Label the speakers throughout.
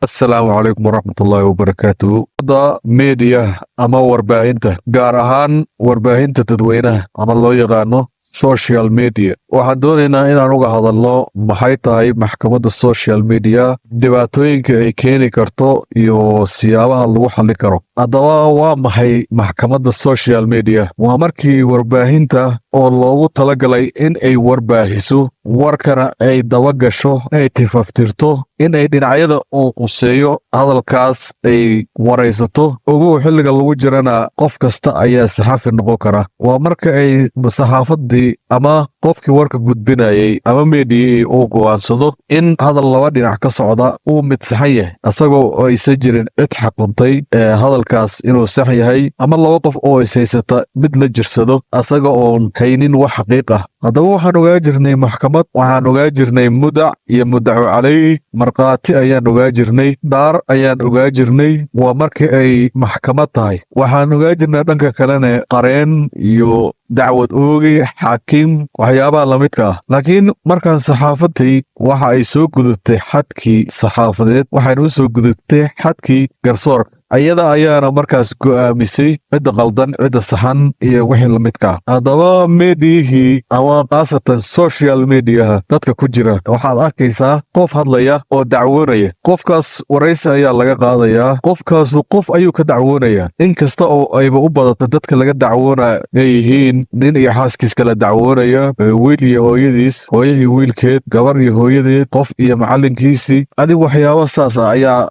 Speaker 1: السلام عليكم ورحمة الله وبركاته. دا ميديا أما ورباهنته قارهان ورباهنته تدوينه أما الله يغانو social media waxaan doonaynaa inaan uga hadalno maxay tahay maxkamadda social media dhibaatooyinka ay keeni karto iyo siyaabaha lagu xallin karo. haddaba waa maxay maxkamadda social media? waa markii warbaahinta oo loogu talagalay in ay warbaahiso warkana ay dabagasho ay tifaftirto in ay dhinacyada uu quseeyo hadalkaas ay waraysato ugu xilliga lagu jirana qof kasta ayaa saxaafi noqon kara. waa marka ay saxaafadii ama qofkii warka gudbinayay ama meediyey uu go'aansado in hadal laba dhinac ka socda uu mid saxan yahay asagoo aysan jirin cid xakuntay hadalkaas inuu sax yahay ama laba qof oo is haysata mid la jirsado asaga oon haynin wax xaqiiq ah. haddaba waxaan ogaa jirnay maxkamad, waxaan ogaa jirnay mudac iyo mudacu calayh, markhaati ayaan ogaa jirnay, dhaar ayaan ogaa jirnay. waa markii ay maxkamad tahay. waxaan ogaa jirnay dhanka kalena qareen iyo dacwad oogi xaakim waxyaabaha lamidka ah. laakiin markaan saxaafatay waxa ay soo gudubtay xadkii saxaafadeed, waxayna u soo gudubtay xadkii garsoorka. ayada ayaana markaas go'aamisay cidda qaldan cidda saxan iyo wixii la midka ah. haddaba meediyihii ama khaasatan social mediaha dadka ku jira waxaad arkaysaa qof hadlaya oo dacwoonaya. qofkaas waraysi ayaa laga qaadayaa, qofkaasu qof ayuu ka dacwoonayaa. in kasta oo ayba u badata dadka laga dacwoona ay yihiin nin iyo xaaskiis kala dacwoonaya, wiil iyo hooyadiis, hooyo iyo wiilkeed, gabar iyo hooyadeed, qof iyo macallinkiisii. adig waxyaaba saas ah ayaa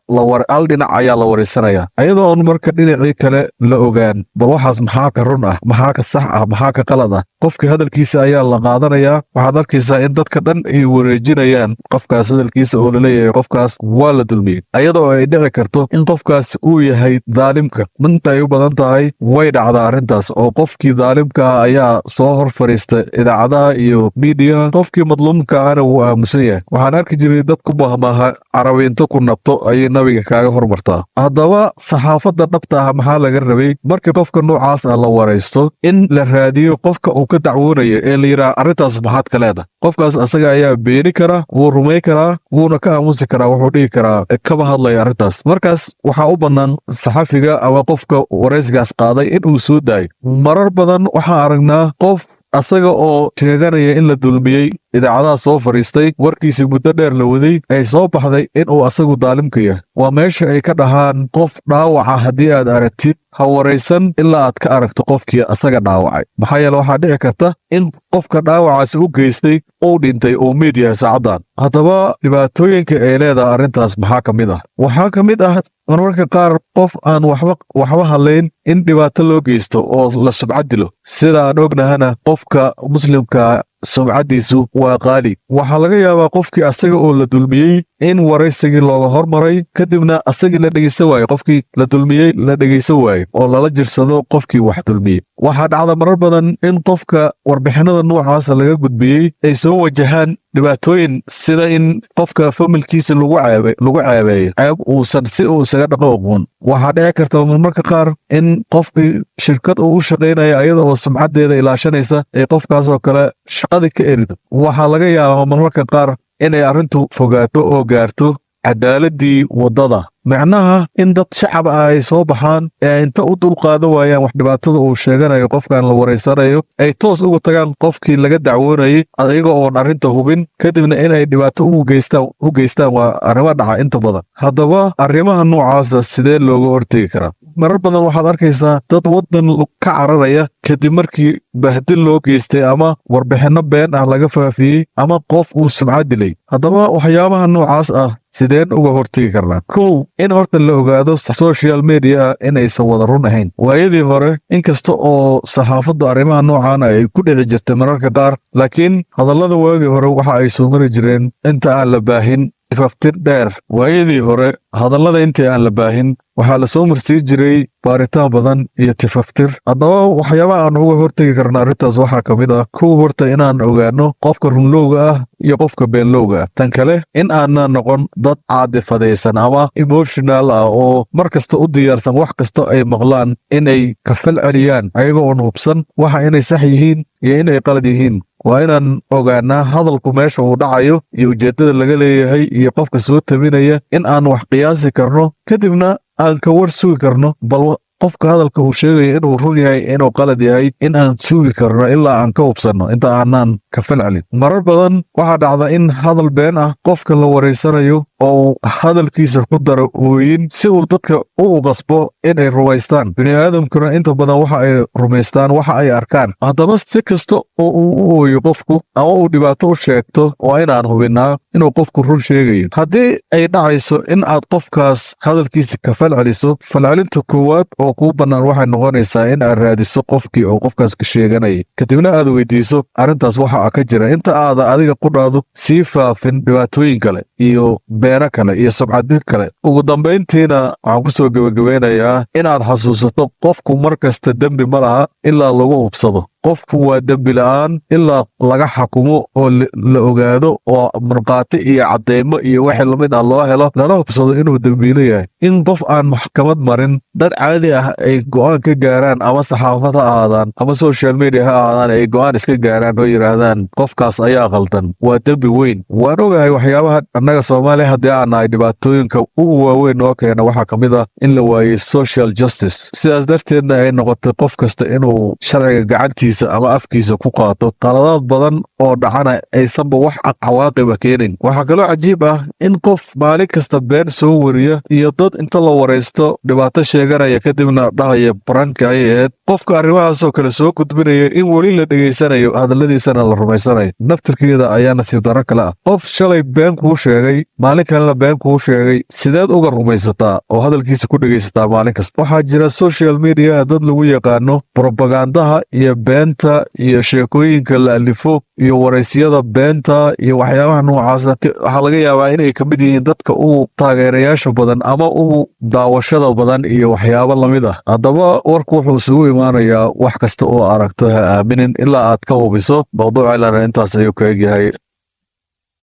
Speaker 1: hal dhinac ayaa la waraysanaya ayadoo on marka dhinacii kale la ogaan bal waxaas maxaa ka run ah, maxaa ka sax ah, maxaa ka qalad ah. qofkii hadalkiisa ayaa la qaadanayaa. waxaad arkaysaa in dadka dhan ay wareejinayaan qofkaas hadalkiisa oo laleeyahay qofkaas waa la dulmiyey, ayadoo ay dhici karto in qofkaas uu yahay daalimka. minta ay u badan tahay way dhacdaa arrintaas oo qofkii daalimka ah ayaa soo hor fadhiista idaacadaha iyo miidiyaha, qofkii madluumka ahna wuu aamusan yahay. waxaan arki jiray dad ku mahmaaha carabi inta ku nabto ayay nabiga kaaga hormartaa. haddaba saxaafadda dhabta ah maxaa laga rabay marka qofka noocaas ah la waraysto? in la raadiyo qofka uu ka dacwoonayo ee la yidhaha arrintaas maxaad ka leedahay. qofkaas asaga ayaa beeni kara, wuu rumay karaa, wuuna ka aamusi karaa, wuxuu dhihi karaa kama hadlaya arrintaas. markaas waxaa u bannaan saxafiga ama qofka waraysigaas qaaday in uu soo daayo. marar badan waxaan aragnaa qof asaga oo sheeganaya in la dulmiyey idaacadaha soo fadhiistay, warkiisii muddo dheer la waday, ay soo baxday inuu asagu daalimka yahay. waa meesha ay ka dhahaan qof dhaawaca haddii aad aragtid ha waraysan ilaa aad ka aragto qofkii asaga dhaawacay. maxaa yeele waxaa dhici karta in qofka dhaawacaasi u geystay uu dhintay uu meyd yahay saacaddan. haddaba dhibaatooyinka ay leedahay arrintaas maxaa ka mid ah? waxaa ka mid ah marmarka qaar qof aan waxba hadlayn in dhibaato loo geysto oo la subcad dilo. sida aan ognahana qofka muslimka sumcaddiisu waa qaali. waxaa laga yaabaa qofkii asaga oo la dulmiyey in waraysigii looga hormaray kadibna asagii la dhegaysan waayo, qofkii la dulmiyey la dhegaysan waayo oo lala jirsado qofkii wax dulmiyey. waxaa dhacda marar badan in qofka warbixinada noocaasa laga gudbiyey ay soo wajahaan dhibaatooyin sida in qofka familkiisa lagu ceebeeyo ceeb uusan si uu isaga dhaqo aqoon. waxaa dhici karta marmarka qaar in qofkii shirkad uu u shaqaynaya ayadoo sumcaddeeda ilaashanaysa ay qofkaasoo kale shaqadii ka erido. waxaa laga yaabaa marmarka qaar inay arrintu fogaato oo gaarto cadaaladii waddada. macnaha in dad shacab ah ay soo baxaan ee inta u dulqaadan waayaan wax dhibaatada uu sheeganayo qofkan la waraysanayo ay toos uga tagaan qofkii laga dacwoonayay ayaga oon arrinta hubin, kadibna inay dhibaato u geystaan waa arrimo dhaca inta badan. haddaba arrimaha noocaasa sidee looga hortegi karaa? marar badan waxaad arkaysaa dad waddan ka cararaya kadib markii bahdil loo geystay ama warbixinno been ah laga faafiyey ama qof uu sumcad dilay. haddaba waxyaabaha noocaas ah sideen uga hortegi karnaa? kow, in horta la ogaado social media inaysan wada run ahayn. waayadii hore inkasta oo saxaafaddu arrimaha noocaana ay ku dhici jirtay mararka qaar, laakiin hadallada waagii hore waxa ay soo mari jireen inta aan la baahin tifaftir dheer. waayadii hore hadallada intii aan la baahin waxaa la soo marsii jiray baaritaan badan iyo tifaftir. haddaba waxyaabaha aan uga hortegi karna arrintaas waxaa ka mid ah kow, horta inaan ogaano qofka runlowga ah iyo qofka beenlowga ah. tan kale in aanan noqon dad caadifadaysan ama emotional ah oo mar kasta u diyaarsan wax kasta ay maqlaan inay ka fal celiyaan ayaga oon hubsan waxa inay sax yihiin iyo inay qalad yihiin. waa inaan ogaanaa hadalku meesha uu dhacayo iyo ujeeddada laga leeyahay iyo qofka soo tabinaya in aan wax qiyaasi karno kadibna aan ka war sugi karno bal qofka hadalka uu sheegaya inuu run yahay inuu qalad yahay in aan sugi karno ilaa aan ka hubsanno inta aanaan ka falcelin marar badan waxaa dhacda in hadal been ah qofka la waraysanayo oo hadalkiisa ku daro ooyin si uu dadka u qasbo inay rumaystaan bini'aadamkuna inta badan waxa ay rumaystaan waxa ay arkaan haddaba si kasta oo uu u ooyo qofku ama uu dhibaato u sheegto waa inaan hubinnaa inuu qofku run sheegayo haddii ay dhacayso in aad qofkaas hadalkiisa ka falceliso falcelinta koowaad oo kuu bannaan waxay noqonaysaa in aad raadiso qofkii oo qofkaas ka sheeganayay kadibna aad weydiiso arrintaas waxa ka jira inta aadan adiga qudhaadu sii faafin dhibaatooyin kale iyo beeno kale iyo subcadid kale ugu dambayntiina waxaan ku soo gebagabeynayaa inaad xasuusato qofku mar kasta dembi ma laha ilaa lagu hubsado qofku waa dembi la'aan ilaa laga xakumo oo la ogaado oo markhaati iyo cadeymo iyo wixii lamid ah loo helo lana hubsado inuu dembiilo yahay in qof aan maxkamad marin dad caadi ah ay go'aan ka gaaraan ama saxaafad ha ahaadaan ama social media ha ahaadaan ay go'aan iska gaaraan oo yidhaahdaan qofkaas ayaa qaldan waa dembi weyn waan ogahay waxyaabaha annaga soomaaliya haddii aan nahay dhibaatooyinka ugu waaweyn noo keena waxaa ka mid ah in la waayey social justice sidaas darteedna ay noqotay qof kasta inuu sharciga gacantiisa ama afkiisa ku qaato qaladaad badan oo dhacana aysanba wax cawaaqiba keenin waxaa kaloo cajiib ah in qof maalin kasta been soo wariya iyo dad inta la waraysto dhibaato sheeganaya kadibna dhahaya baranka ay ahayd qofka arrimahaasoo kale soo gudbinaya in weli la dhegaysanayo hadalladiisana la rumaysanayo naftirkeeda ayaa nasiib darro kale ah qof shalay been kuu sheegay maalin kalena been kuu sheegay sideed uga rumaysataa oo hadalkiisa ku dhegaysataa maalin kasta waxaa jira social media dad lagu yaqaano brobagandaha iyo beenta iyo sheekooyinka la alifo iyo waraysyada beenta iyo waxyaabaha noocaasa waxaa laga yaabaa inay ka mid yihiin dadka ugu taageerayaasha badan ama ugu daawashada badan iyo waxyaabo lamid ah haddaba warku wuxuu isugu imaanayaa wax kasta oo aragto ha aaminin ilaa aad ka hubiso mawduuca ilana intaas ayuu ka egyahay